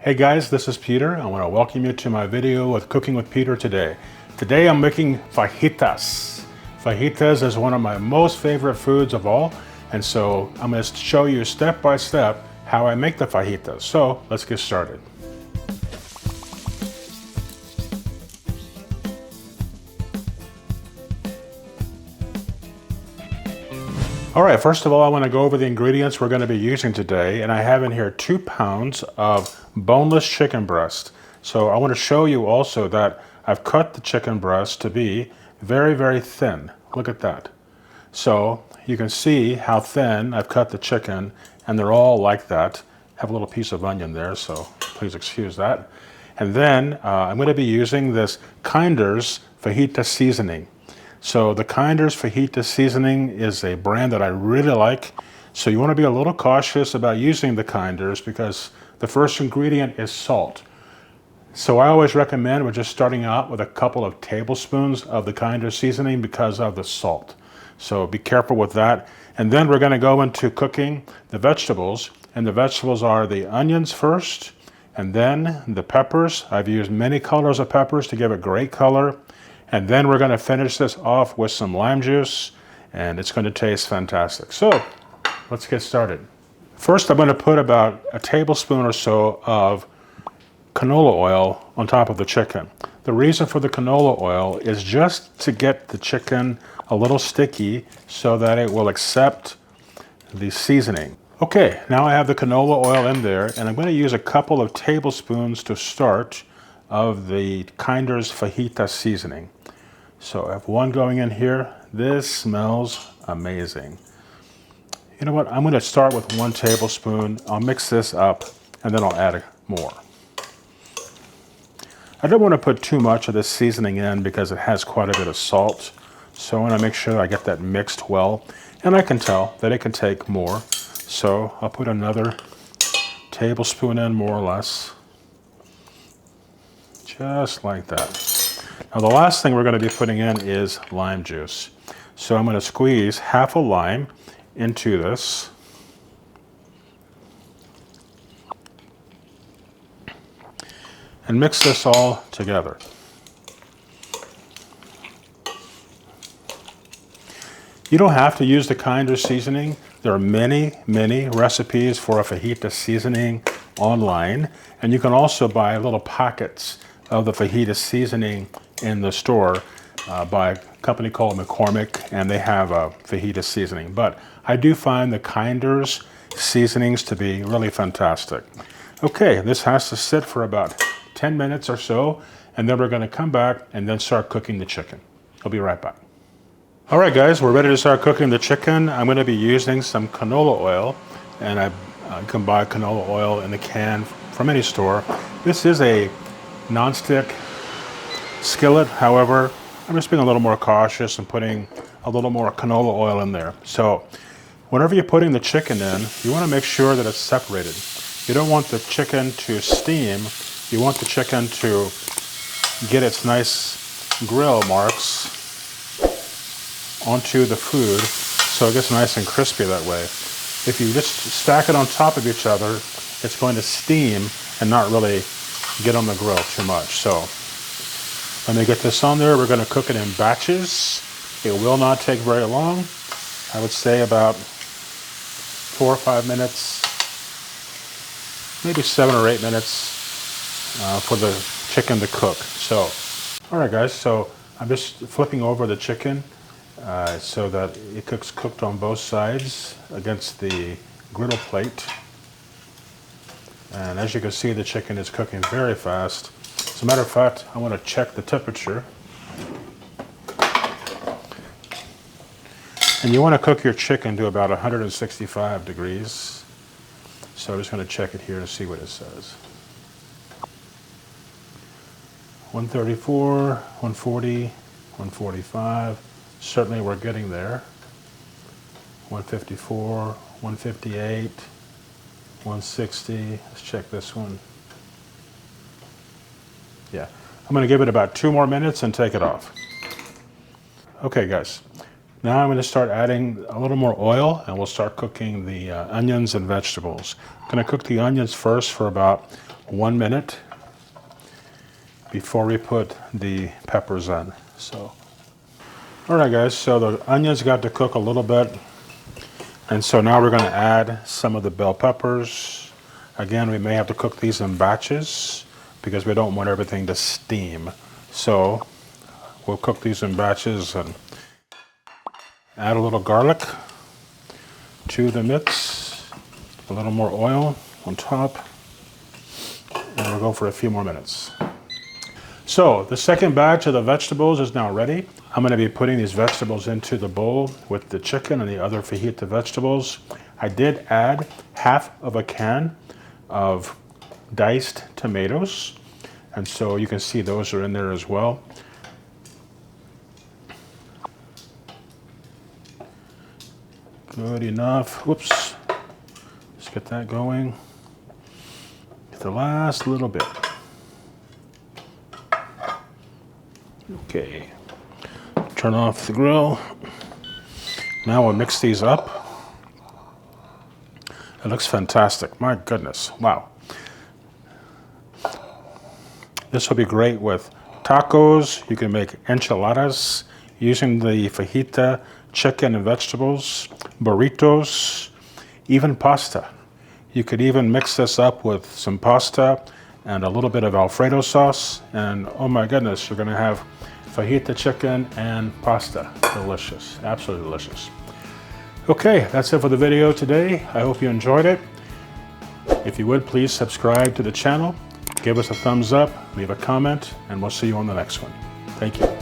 Hey guys, this is Peter. I want to welcome you to my video with Cooking with Peter today. Today I'm making fajitas. Fajitas is one of my most favorite foods of all, and so I'm going to show you step by step how I make the fajitas. So let's get started. All right, first of all, I want to go over the ingredients we're going to be using today, and I have in here 2 pounds of boneless chicken breast. So I want to show you also that I've cut the chicken breast to be very, very thin. Look at that. So you can see how thin I've cut the chicken, and they're all like that. I have a little piece of onion there, so please excuse that. And then I'm going to be using this Kinder's fajita seasoning. So the Kinder's fajita seasoning is a brand that I really like. So you want to be a little cautious about using the Kinder's because the first ingredient is salt. So I always recommend we're just starting out with a couple of tablespoons of the Kinder's seasoning because of the salt. So be careful with that. And then we're going to go into cooking the vegetables. And the vegetables are the onions first, and then the peppers. I've used many colors of peppers to give a great color. And then we're going to finish this off with some lime juice, and it's going to taste fantastic. So let's get started. First, I'm going to put about a tablespoon or so of canola oil on top of the chicken. The reason for the canola oil is just to get the chicken a little sticky so that it will accept the seasoning. Okay, now I have the canola oil in there, and I'm going to use a couple of tablespoons to start of the Kinder's fajita seasoning. So I have one going in here. This smells amazing. You know what? I'm going to start with 1 tablespoon. I'll mix this up and then I'll add more. I don't want to put too much of this seasoning in because it has quite a bit of salt. So I want to make sure I get that mixed well. And I can tell that it can take more. So I'll put another tablespoon in, more or less. Just like that. Now the last thing we're going to be putting in is lime juice. So I'm going to squeeze half a lime into this. And mix this all together. You don't have to use the Kinder's seasoning. There are many, many recipes for a fajita seasoning online. And you can also buy little pockets of the fajita seasoning in the store by a company called McCormick, and they have a fajita seasoning. But I do find the Kinder's seasonings to be really fantastic. Okay, this has to sit for about 10 minutes or so, and then we're going to come back and then start cooking the chicken. I'll be right back. All right, guys, we're ready to start cooking the chicken. I'm going to be using some canola oil, and I can buy canola oil in the can from any store. This is a non-stick skillet. However, I'm just being a little more cautious and putting a little more canola oil in there. So whenever you're putting the chicken in, you want to make sure that it's separated. You don't want the chicken to steam. You want the chicken to get its nice grill marks onto the food so it gets nice and crispy that way. If you just stack it on top of each other, it's going to steam and not really get on the grill too much. So let me get this on there. We're going to cook it in batches. It will not take very long. I would say about 4 or 5 minutes, maybe 7 or 8 minutes for the chicken to cook. So, all right, guys. So I'm just flipping over the chicken so that it cooked on both sides against the griddle plate. And as you can see, the chicken is cooking very fast. As a matter of fact, I want to check the temperature. And you want to cook your chicken to about 165 degrees. So I'm just going to check it here to see what it says. 134, 140, 145. Certainly we're getting there. 154, 158. 160. Let's check this one. Yeah, I'm going to give it about 2 more minutes and take it off. Okay, guys. Now I'm going to start adding a little more oil, and we'll start cooking the onions and vegetables. I'm going to cook the onions first for about 1 minute before we put the peppers in. So, all right guys, so the onions got to cook a little bit. And so now we're going to add some of the bell peppers. Again, we may have to cook these in batches because we don't want everything to steam. So we'll cook these in batches and add a little garlic to the mix, a little more oil on top, and we'll go for a few more minutes. So the second batch of the vegetables is now ready. I'm going to be putting these vegetables into the bowl with the chicken and the other fajita vegetables. I did add half of a can of diced tomatoes, and so you can see those are in there as well. Good enough. Whoops. Let's get that going. The last little bit. Okay. Turn off the grill. Now we'll mix these up. It looks fantastic. My goodness. Wow. This will be great with tacos. You can make enchiladas using the fajita chicken and vegetables, burritos, even pasta. You could even mix this up with some pasta and a little bit of Alfredo sauce, and oh my goodness, you're going to have fajita chicken and pasta. Delicious, absolutely delicious. Okay, that's it for the video today. I hope you enjoyed it. If you would, please subscribe to the channel, give us a thumbs up, leave a comment, and we'll see you on the next one. Thank you.